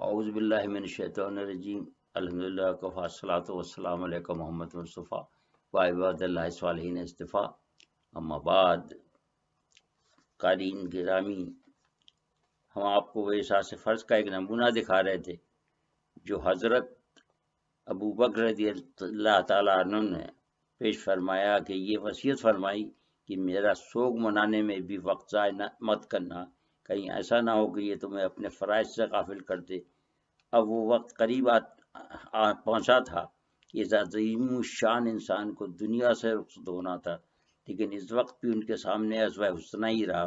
اعوذ باللہ من الشیطان الرجیم الحمدللہ کفا الصلاۃ والسلام علیکم محمد مصطفیٰ و عباد اللہ صالحین اصطفیٰ اما بعد. قارئین گرامی، ہم آپ کو وہ احساس فرض کا ایک نمونہ دکھا رہے تھے جو حضرت ابو بکر رضی اللہ تعالیٰ عنہ نے پیش فرمایا کہ یہ وصیت فرمائی کہ میرا سوگ منانے میں بھی وقت ضائع مت کرنا، کہیں ایسا نہ ہو کہ یہ تمہیں اپنے فرائض سے غافل کر دے. اب وہ وقت قریب پہنچا تھا کہ اس عظیم الشان انسان کو دنیا سے رخصت ہونا تھا، لیکن اس وقت بھی ان کے سامنے ازوہ حسنہ ہی رہا.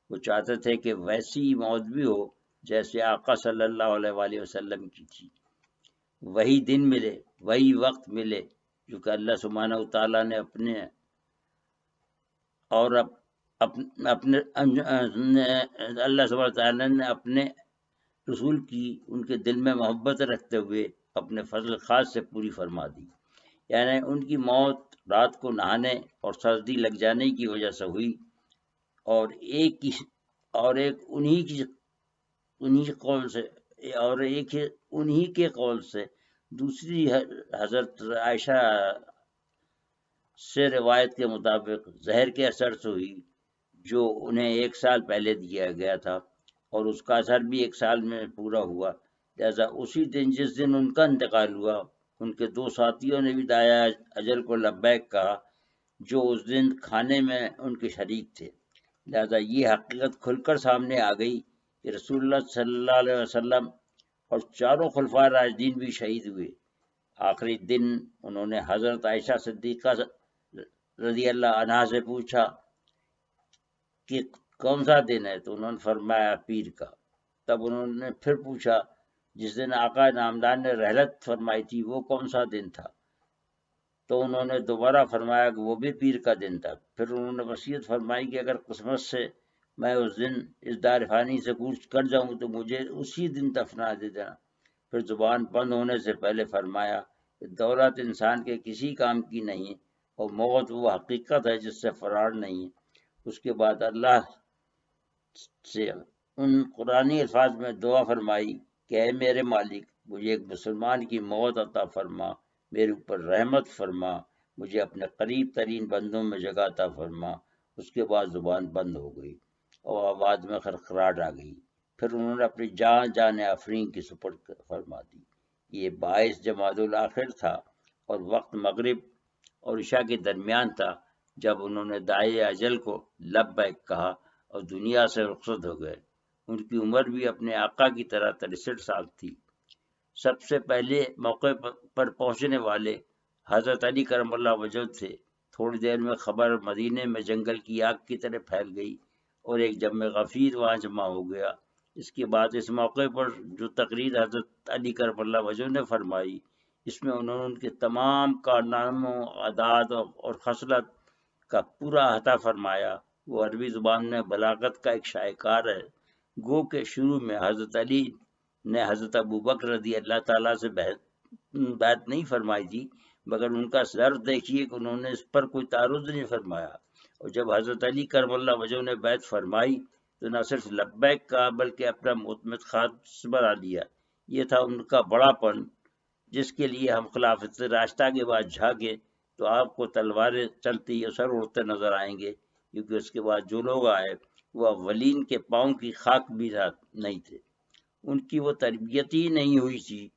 وہ چاہتے تھے کہ ویسی موت بھی ہو جیسے آقا صلی اللہ علیہ وآلہ وسلم کی تھی، وہی دن ملے، وہی وقت ملے جو کہ اللہ سبحانہ وتعالیٰ نے اپنے اللہ سبحانہ وتعالیٰ نے اپنے رسول کی ان کے دل میں محبت رکھتے ہوئے اپنے فضل خاص سے پوری فرما دی. یعنی ان کی موت رات کو نہانے اور سردی لگ جانے کی وجہ سے ہوئی، اور انہی کے قول سے دوسری حضرت عائشہ سے روایت کے مطابق زہر کے اثر سے ہوئی، جو انہیں 1 سال پہلے دیا گیا تھا، اور اس کا اثر بھی 1 سال میں پورا ہوا. لہذا اسی دن جس دن ان کا انتقال ہوا، ان کے 2 ساتھیوں نے بھی داعیہ اجل کو لبیک کہا، جو اس دن کھانے میں ان کے شریک تھے. لہذا یہ حقیقت کھل کر سامنے آ گئی کہ رسول اللہ صلی اللہ علیہ وسلم اور 4 خلفائے راشدین بھی شہید ہوئے. آخری دن انہوں نے حضرت عائشہ صدیقہ رضی اللہ عنہا سے پوچھا کہ کون سا دن ہے، تو انہوں نے فرمایا پیر کا. تب انہوں نے پھر پوچھا جس دن آقا نامدار نے رحلت فرمائی تھی وہ کون سا دن تھا، تو انہوں نے دوبارہ فرمایا کہ وہ بھی پیر کا دن تھا. پھر انہوں نے وصیت فرمائی کہ اگر قسمت سے میں اس دن اس دار فانی سے کوچ کر جاؤں تو مجھے اسی دن دفنا دے دینا. پھر زبان بند ہونے سے پہلے فرمایا کہ دولت انسان کے کسی کام کی نہیں، اور موت وہ حقیقت ہے جس سے فرار نہیں. اس کے بعد اللہ سے ان قرآنی الفاظ میں دعا فرمائی کہ اے میرے مالک، مجھے ایک مسلمان کی موت عطا فرما، میرے اوپر رحمت فرما، مجھے اپنے قریب ترین بندوں میں جگہ عطا فرما. اس کے بعد زبان بند ہو گئی اور آواز میں خرخراہٹ آ گئی. پھر انہوں نے اپنی جان آفرین کی سپرد فرما دی. یہ 22 جمادی الاخر تھا اور وقت مغرب اور عشاء کے درمیان تھا جب انہوں نے داعیہ اجل کو لبیک کہا اور دنیا سے رخصت ہو گئے. ان کی عمر بھی اپنے آقا کی طرح 63 سال تھی. سب سے پہلے موقع پر پہنچنے والے حضرت علی کرم اللہ وجہ تھے. تھوڑی دیر میں خبر مدینے میں جنگل کی آگ کی طرح پھیل گئی اور ایک جمع غفیر وہاں جمع ہو گیا. اس کے بعد اس موقع پر جو تقریر حضرت علی کرم اللہ وجہ نے فرمائی، اس میں انہوں نے ان کے تمام کارناموں، عادات اور خصلت کا پورا احاطہ فرمایا. وہ عربی زبان میں بلاغت کا ایک شاہکار ہے. گو کہ شروع میں حضرت علی نے حضرت ابو بکر رضی اللہ تعالیٰ سے بات نہیں فرمائی تھی، مگر ان کا ظرف دیکھیے کہ انہوں نے اس پر کوئی تعرض نہیں فرمایا. اور جب حضرت علی کرم اللہ وجہ نے بیعت فرمائی تو نہ صرف لبیک کہا بلکہ اپنا معتمد خاص بنا لیا. یہ تھا ان کا بڑا پن جس کے لیے ہم خلافت راستہ کے بعد جھاگے تو آپ کو تلواریں چلتی یا سر اڑتے نظر آئیں گے، کیونکہ اس کے بعد جو لوگ آئے وہ اولین کے پاؤں کی خاک بھی نہیں تھے. ان کی وہ تربیت ہی نہیں ہوئی تھی.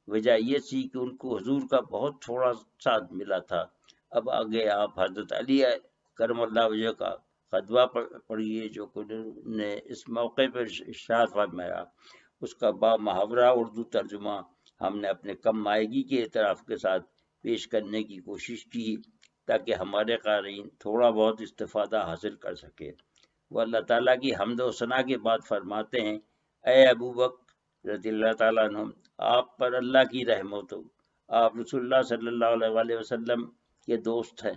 وجہ یہ تھی کہ ان کو حضور کا بہت تھوڑا ساتھ ملا تھا. اب آگے آپ حضرت علی کرم اللہ وجہ کا خطبہ پڑھیے جو نے اس موقع پر ارشاد فرمایا. اس کا با محاورہ اردو ترجمہ ہم نے اپنے کم مائگی کے اعتراف کے ساتھ پیش کرنے کی کوشش کی تاکہ ہمارے قارئین تھوڑا بہت استفادہ حاصل کر سکے. وہ اللہ تعالیٰ کی حمد و ثنا کے بعد فرماتے ہیں، اے ابو بکر رضی اللہ تعالیٰ عنہ، آپ پر اللہ کی رحمت ہو. آپ رسول اللہ صلی اللہ علیہ وسلم کے دوست ہیں،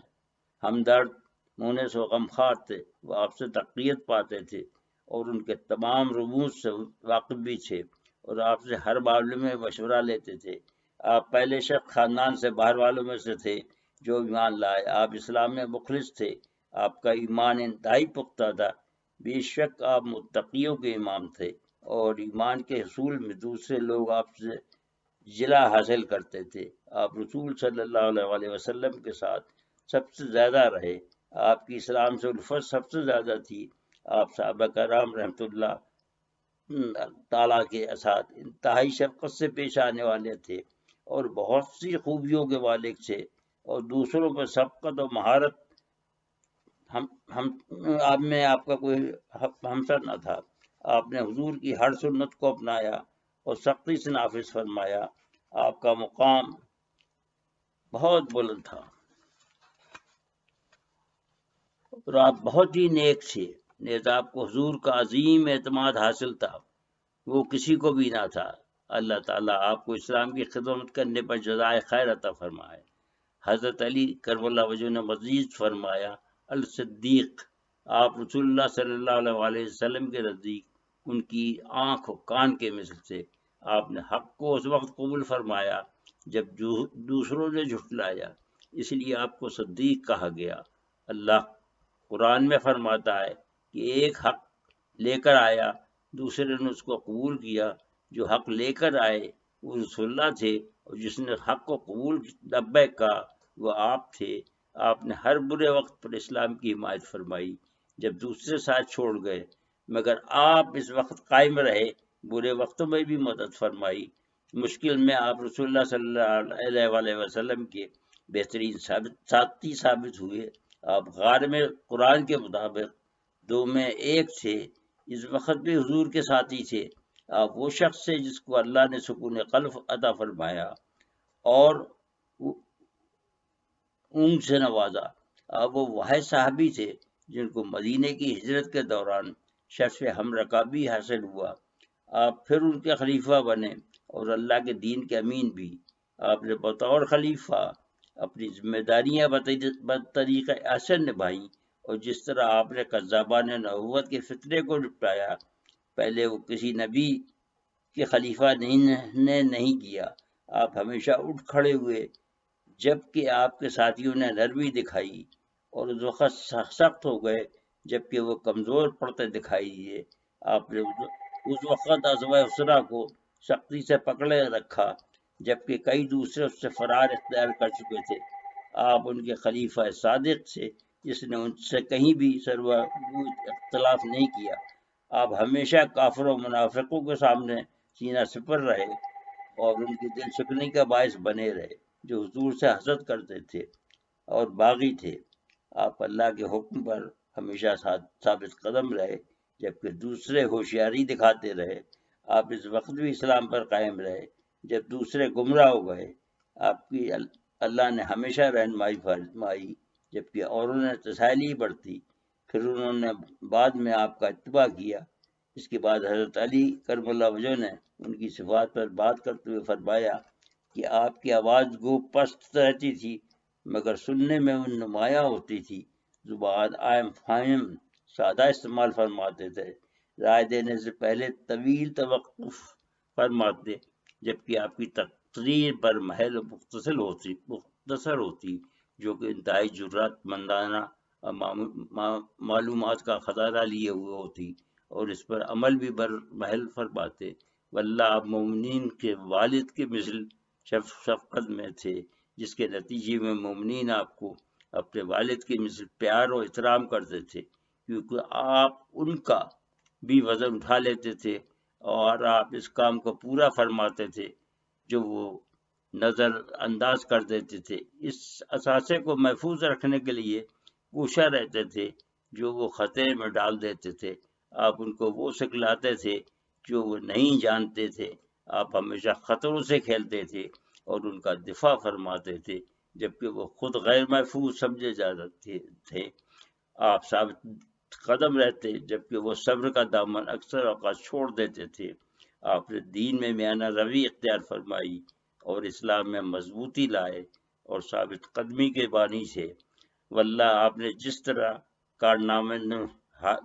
ہمدرد، مونس و غمخوار تھے. وہ آپ سے تقویت پاتے تھے اور ان کے تمام رموز سے واقف بھی تھے اور آپ سے ہر معاملے میں مشورہ لیتے تھے. آپ پہلے شخص خاندان سے باہر والوں میں سے تھے جو ایمان لائے. آپ اسلام میں مخلص تھے. آپ کا ایمان انتہائی پختہ تھا. بے شک آپ متقیوں کے امام تھے اور ایمان کے حصول میں دوسرے لوگ آپ سے جلا حاصل کرتے تھے۔ آپ رسول صلی اللہ علیہ وسلم کے ساتھ سب سے زیادہ رہے، آپ کی اسلام سے الفت سب سے زیادہ تھی۔ آپ صحابہ کرام رحمۃ اللہ تعالیٰ کے ساتھ انتہائی شفقت سے پیش آنے والے تھے اور بہت سی خوبیوں کے مالک تھے، اور دوسروں پر شفقت اور مہارت آپ میں آپ کا کوئی ہمسر نہ تھا۔ آپ نے حضور کی ہر سنت کو اپنایا اور سختی سے نافذ فرمایا۔ آپ کا مقام بہت بلند تھا اور آپ بہت ہی نیک تھے، نیز آپ کو حضور کا عظیم اعتماد حاصل تھا، وہ کسی کو بھی نہ تھا۔ اللہ تعالیٰ آپ کو اسلام کی خدمت کرنے پر جزائے خیر عطا فرمائے۔ حضرت علی کرم اللہ وجہ نے مزید فرمایا، الصدیق، آپ رسول اللہ صلی اللہ علیہ وسلم کے نزدیک ان کی آنکھ و کان کے مثل تھے۔ آپ نے حق کو اس وقت قبول فرمایا جب دوسروں نے جھٹلایا، اس لیے آپ کو صدیق کہا گیا۔ اللہ قرآن میں فرماتا ہے کہ ایک حق لے کر آیا، دوسرے نے اس کو قبول کیا۔ جو حق لے کر آئے وہ رسول اللہ تھے، اور جس نے حق کو قبول لبیک کہا وہ آپ تھے۔ آپ نے ہر برے وقت پر اسلام کی حمایت فرمائی جب دوسرے ساتھ چھوڑ گئے، مگر آپ اس وقت قائم رہے، برے وقتوں میں بھی مدد فرمائی۔ مشکل میں آپ رسول اللہ صلی اللہ علیہ وسلم کے بہترین ساتھی ثابت ہوئے۔ آپ غار میں قرآن کے مطابق 2 میں 1 تھے، اس وقت بھی حضور کے ساتھی تھے۔ آپ وہ شخص تھے جس کو اللہ نے سکون قلب عطا فرمایا اور اونگ سے نوازا۔ آپ وہ واحد صحابی تھے جن کو مدینے کی ہجرت کے دوران شرف ہم رکابی حاصل ہوا۔ آپ پھر ان کے خلیفہ بنے اور اللہ کے دین کے امین بھی۔ آپ نے بطور خلیفہ اپنی ذمہ داریاں بطریقہ احسن نبھائیں، اور جس طرح آپ نے کذابان نبوت کے فتنے کو نپٹایا، پہلے وہ کسی نبی کے خلیفہ نے نہیں کیا۔ آپ ہمیشہ اٹھ کھڑے ہوئے جب کہ آپ کے ساتھیوں نے نرمی دکھائی، اور اس وقت سخت ہو گئے جب کہ وہ کمزور پڑتے دکھائی دیے۔ آپ نے اس وقت ازوہ اسرا کو سختی سے پکڑے رکھا جبکہ کئی دوسرے اس سے فرار اختیار کر چکے تھے۔ آپ ان کے خلیفہ صادق تھے جس نے ان سے کہیں بھی سروا اختلاف نہیں کیا۔ آپ ہمیشہ کافروں و منافقوں کے سامنے سینہ سپر رہے اور ان کی دل سکنی کا باعث بنے رہے، جو حضور سے حسد کرتے تھے اور باغی تھے۔ آپ اللہ کے حکم پر ہمیشہ ثابت قدم رہے جبکہ دوسرے ہوشیاری دکھاتے رہے۔ آپ اس وقت بھی اسلام پر قائم رہے جب دوسرے گمراہ ہو گئے۔ آپ کی اللہ نے ہمیشہ رہنمائی فرمائی جبکہ اوروں نے تساہلی برتی، پھر انہوں نے بعد میں آپ کا اتباع کیا۔ اس کے بعد حضرت علی کرم اللہ وجہ نے ان کی صفات پر بات کرتے ہوئے فرمایا کہ آپ کی آواز گو پست رہتی تھی مگر سننے میں وہ نمایاں ہوتی تھی۔ زبان عام فہم سادہ استعمال فرماتے تھے، رائے دینے سے پہلے طویل توقف فرماتے، جبکہ آپ کی تقریر پر محل مختصر ہوتی، جو کہ انتہائی جرات مندانہ اور معلومات کا خزانہ لیے ہوئے ہوتی، اور اس پر عمل بھی محل فرماتے۔ واللہ آپ مومنین کے والد کے مثل شفقت میں تھے، جس کے نتیجے میں مومنین آپ کو اپنے والد کے مثل پیار و احترام کرتے تھے، کیونکہ آپ ان کا بھی وزن اٹھا لیتے تھے اور آپ اس کام کو پورا فرماتے تھے جو وہ نظر انداز کر دیتے تھے۔ اس اثاثے کو محفوظ رکھنے کے لیے کوشاں رہتے تھے جو وہ خطے میں ڈال دیتے تھے۔ آپ ان کو وہ سکھلاتے تھے جو وہ نہیں جانتے تھے۔ آپ ہمیشہ خطروں سے کھیلتے تھے اور ان کا دفاع فرماتے تھے جبکہ وہ خود غیر محفوظ سمجھے جاتے تھے۔ آپ ثابت قدم رہتے جبکہ وہ صبر کا دامن اکثر اوقات چھوڑ دیتے تھے۔ آپ نے دین میں میانہ روی اختیار فرمائی اور اسلام میں مضبوطی لائے اور ثابت قدمی کے بانی تھے۔ واللہ آپ نے جس طرح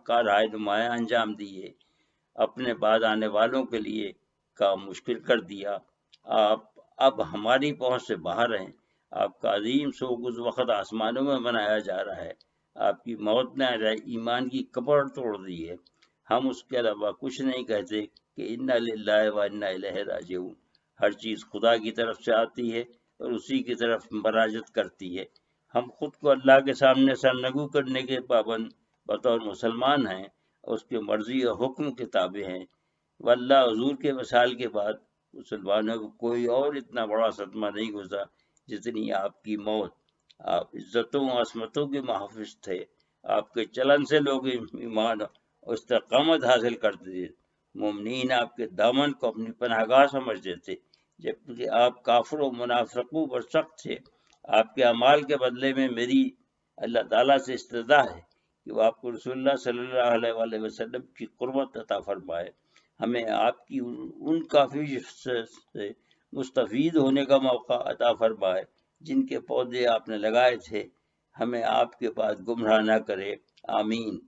کارہائے نمایاں انجام دیے، اپنے بعد آنے والوں کے لیے کام مشکل کر دیا۔ آپ اب ہماری پہنچ سے باہر ہیں۔ آپ کا عظیم سوگ اس وقت آسمانوں میں منایا جا رہا ہے۔ آپ کی موت نے ایمان کی کپڑ توڑ دی ہے۔ ہم اس کے علاوہ کچھ نہیں کہتے کہ انا للہ و انا الیہ راجعون، ہر چیز خدا کی طرف سے آتی ہے اور اسی کی طرف مراجعت کرتی ہے۔ ہم خود کو اللہ کے سامنے سرنگو کرنے کے پابند بطور مسلمان ہیں، اس کی مرضی اور حکم کے تابع ہیں۔ واللہ حضور کے وصال کے بعد مسلمانوں کو کوئی اور اتنا بڑا صدمہ نہیں گزرا جتنی آپ کی موت۔ آپ عزتوں و عصمتوں کے محافظ تھے، آپ کے چلن سے لوگ ایمان اور استقامت حاصل کرتے تھے، مومنین آپ کے دامن کو اپنی پناہ گاہ سمجھتے تھے، جبکہ آپ کافروں و منافقوں پر سخت تھے۔ آپ کے اعمال کے بدلے میں میری اللہ تعالیٰ سے استدعا ہے کہ وہ آپ کو رسول اللہ صلی اللہ علیہ وآلہ وسلم کی قربت عطا فرمائے، ہمیں آپ کی ان کافی سے مستفید ہونے کا موقع عطا فرمائے جن کے پودے آپ نے لگائے تھے، ہمیں آپ کے پاس گمراہ نہ کرے، آمین۔